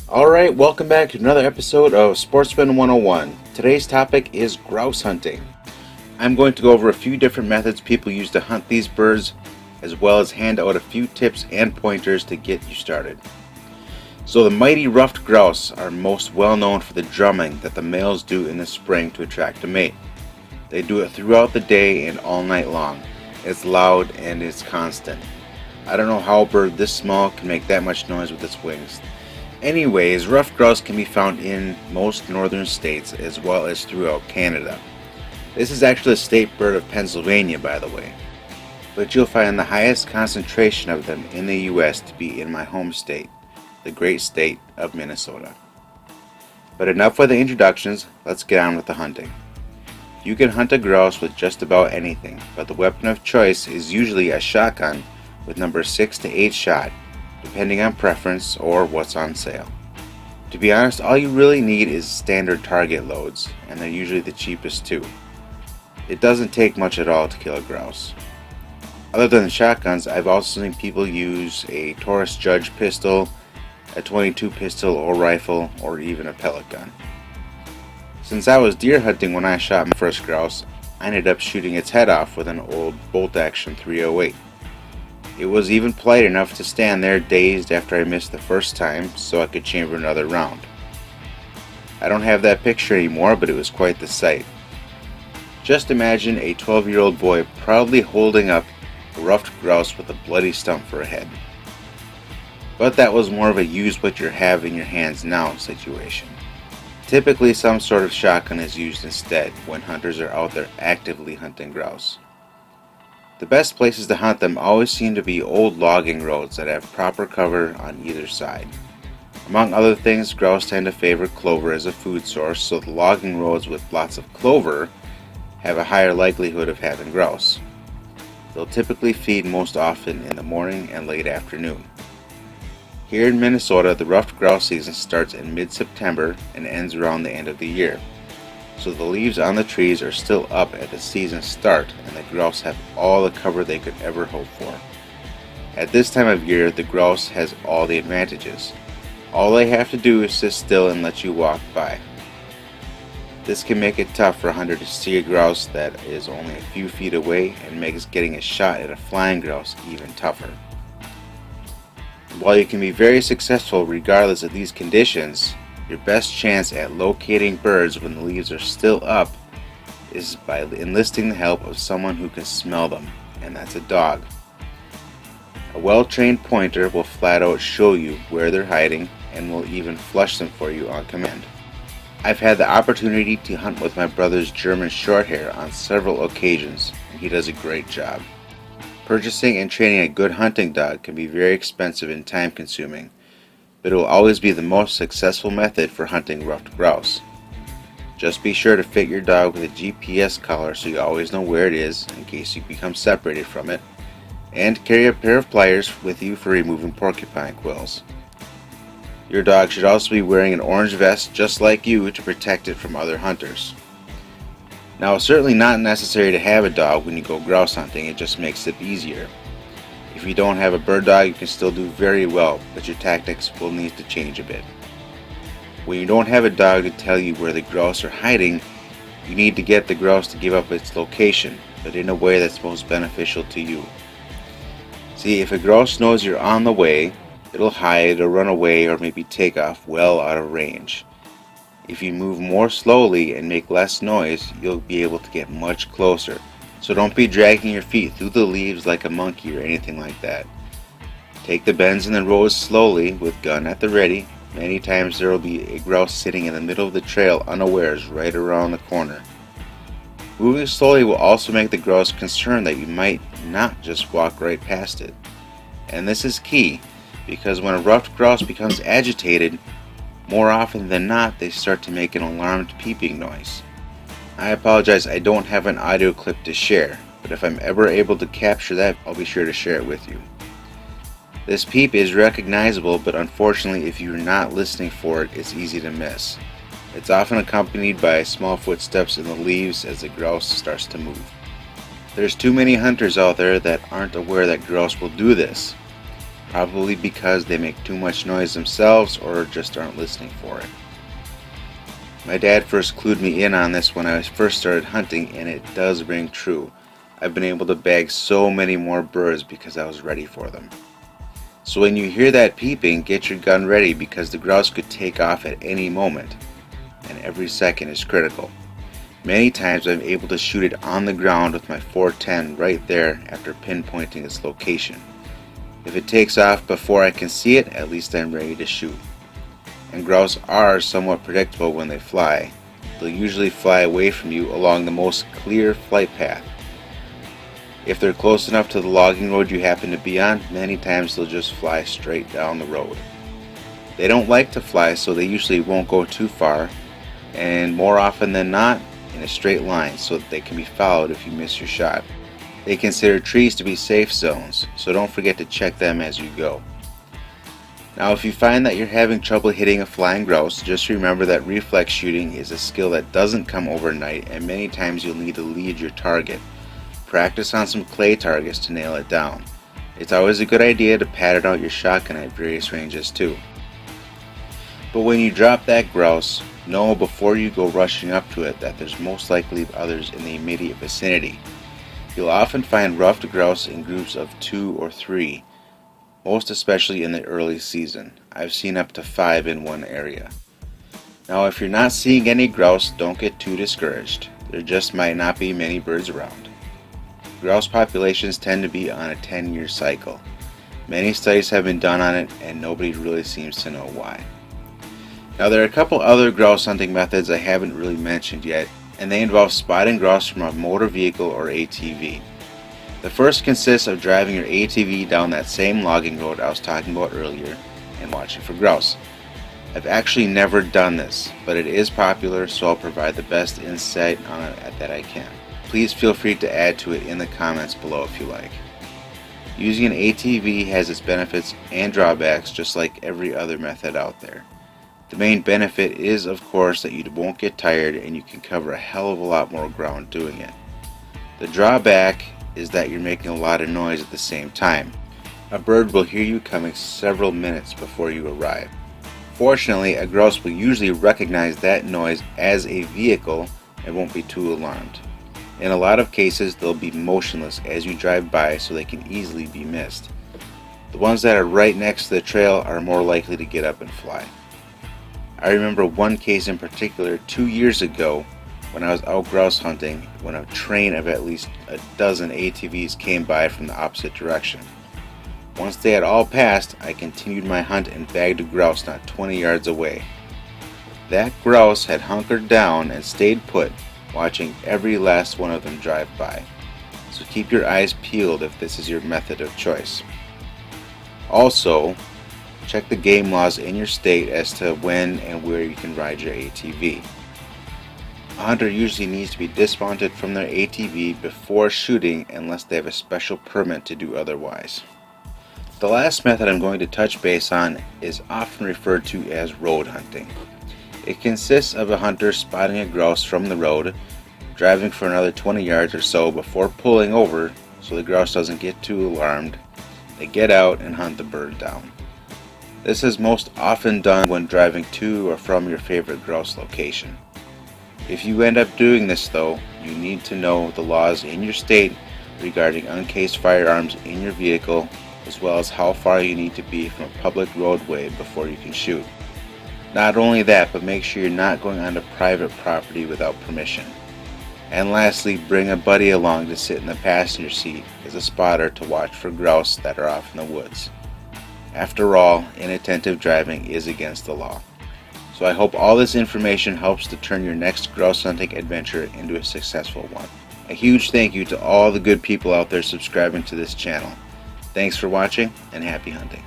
Alright, welcome back to another episode of Sportsman 101. Today's topic is grouse hunting. I'm going to go over a few different methods people use to hunt these birds, as well as hand out a few tips and pointers to get you started. So the mighty ruffed grouse are most well known for the drumming that the males do in the spring to attract a mate. They do it throughout the day and all night long. It's loud and it's constant. I don't know how a bird this small can make that much noise with its wings. Anyways, ruffed grouse can be found in most northern states as well as throughout Canada. This is actually a state bird of Pennsylvania, by the way. But you'll find the highest concentration of them in the US to be in my home state, the great state of Minnesota. But enough with the introductions, let's get on with the hunting. You can hunt a grouse with just about anything, but the weapon of choice is usually a shotgun with number 6 to 8 shot, depending on preference or what's on sale. To be honest, all you really need is standard target loads, and they're usually the cheapest too. It doesn't take much at all to kill a grouse. Other than shotguns, I've also seen people use a Taurus Judge pistol, a .22 pistol or rifle, or even a pellet gun. Since I was deer hunting when I shot my first grouse, I ended up shooting its head off with an old bolt-action .308. It was even polite enough to stand there dazed after I missed the first time so I could chamber another round. I don't have that picture anymore, but it was quite the sight. Just imagine a 12-year-old boy proudly holding up a ruffed grouse with a bloody stump for a head. But that was more of a use what you have in your hands now situation. Typically some sort of shotgun is used instead when hunters are out there actively hunting grouse. The best places to hunt them always seem to be old logging roads that have proper cover on either side. Among other things, grouse tend to favor clover as a food source, so the logging roads with lots of clover have a higher likelihood of having grouse. They'll typically feed most often in the morning and late afternoon. Here in Minnesota, the ruffed grouse season starts in mid-September and ends around the end of the year. So the leaves on the trees are still up at the season start, and the grouse have all the cover they could ever hope for. At this time of year, the grouse has all the advantages. All they have to do is sit still and let you walk by. This can make it tough for a hunter to see a grouse that is only a few feet away and makes getting a shot at a flying grouse even tougher. While you can be very successful regardless of these conditions, your best chance at locating birds when the leaves are still up is by enlisting the help of someone who can smell them, and that's a dog. A well-trained pointer will flat out show you where they're hiding and will even flush them for you on command. I've had the opportunity to hunt with my brother's German Shorthair on several occasions, and he does a great job. Purchasing and training a good hunting dog can be very expensive and time-consuming, but it will always be the most successful method for hunting ruffed grouse. Just be sure to fit your dog with a GPS collar so you always know where it is in case you become separated from it, and carry a pair of pliers with you for removing porcupine quills. Your dog should also be wearing an orange vest just like you to protect it from other hunters. Now, it's certainly not necessary to have a dog when you go grouse hunting, it just makes it easier. If you don't have a bird dog, you can still do very well, but your tactics will need to change a bit. When you don't have a dog to tell you where the grouse are hiding, you need to get the grouse to give up its location, but in a way that's most beneficial to you. See, if a grouse knows you're on the way, it'll hide or run away or maybe take off well out of range. If you move more slowly and make less noise, you'll be able to get much closer. So don't be dragging your feet through the leaves like a monkey or anything like that. Take the bends and the rows slowly with gun at the ready. Many times there will be a grouse sitting in the middle of the trail unawares right around the corner. Moving slowly will also make the grouse concerned that you might not just walk right past it. And this is key, because when a ruffed grouse becomes agitated, more often than not they start to make an alarmed peeping noise. I apologize, I don't have an audio clip to share, but if I'm ever able to capture that, I'll be sure to share it with you. This peep is recognizable, but unfortunately if you're not listening for it, it's easy to miss. It's often accompanied by small footsteps in the leaves as the grouse starts to move. There's too many hunters out there that aren't aware that grouse will do this. probably because they make too much noise themselves or just aren't listening for it. My dad first clued me in on this when I first started hunting, and it does ring true. I've been able to bag so many more birds because I was ready for them. So when you hear that peeping, get your gun ready because the grouse could take off at any moment, and every second is critical. Many times I'm able to shoot it on the ground with my 410 right there after pinpointing its location. If it takes off before I can see it, at least I'm ready to shoot. And grouse are somewhat predictable when they fly. They'll usually fly away from you along the most clear flight path. If they're close enough to the logging road you happen to be on, many times they'll just fly straight down the road. They don't like to fly, so they usually won't go too far, and more often than not, in a straight line so that they can be followed if you miss your shot. They consider trees to be safe zones, so don't forget to check them as you go. Now if you find that you're having trouble hitting a flying grouse, just remember that reflex shooting is a skill that doesn't come overnight, and many times you'll need to lead your target. Practice on some clay targets to nail it down. It's always a good idea to pattern out your shotgun at various ranges too. But when you drop that grouse, know before you go rushing up to it that there's most likely others in the immediate vicinity. You'll often find ruffed grouse in groups of 2 or 3. Most especially in the early season. I've seen up to 5 in one area. Now if you're not seeing any grouse, don't get too discouraged. There just might not be many birds around. Grouse populations tend to be on a 10-year cycle. Many studies have been done on it and nobody really seems to know why. Now there are a couple other grouse hunting methods I haven't really mentioned yet, and they involve spotting grouse from a motor vehicle or ATV. The first consists of driving your ATV down that same logging road I was talking about earlier and watching for grouse. I've actually never done this, but it is popular, so I'll provide the best insight on it that I can. Please feel free to add to it in the comments below if you like. Using an ATV has its benefits and drawbacks just like every other method out there. The main benefit is, of course, that you won't get tired and you can cover a hell of a lot more ground doing it. The drawback is that you're making a lot of noise at the same time. A bird will hear you coming several minutes before you arrive. Fortunately, a grouse will usually recognize that noise as a vehicle and won't be too alarmed. In a lot of cases, they'll be motionless as you drive by, so they can easily be missed. The ones that are right next to the trail are more likely to get up and fly. I remember one case in particular 2 years ago when I was out grouse hunting when a train of at least a dozen ATVs came by from the opposite direction. Once they had all passed, I continued my hunt and bagged a grouse not 20 yards away. That grouse had hunkered down and stayed put, watching every last one of them drive by. So keep your eyes peeled if this is your method of choice. Also, check the game laws in your state as to when and where you can ride your ATV. A hunter usually needs to be dismounted from their ATV before shooting unless they have a special permit to do otherwise. The last method I'm going to touch base on is often referred to as road hunting. It consists of a hunter spotting a grouse from the road, driving for another 20 yards or so before pulling over so the grouse doesn't get too alarmed. They get out and hunt the bird down. This is most often done when driving to or from your favorite grouse location. If you end up doing this though, you need to know the laws in your state regarding uncased firearms in your vehicle, as well as how far you need to be from a public roadway before you can shoot. Not only that, but make sure you're not going onto private property without permission. And lastly, bring a buddy along to sit in the passenger seat as a spotter to watch for grouse that are off in the woods. After all, inattentive driving is against the law. So I hope all this information helps to turn your next grouse hunting adventure into a successful one. A huge thank you to all the good people out there subscribing to this channel. Thanks for watching and happy hunting.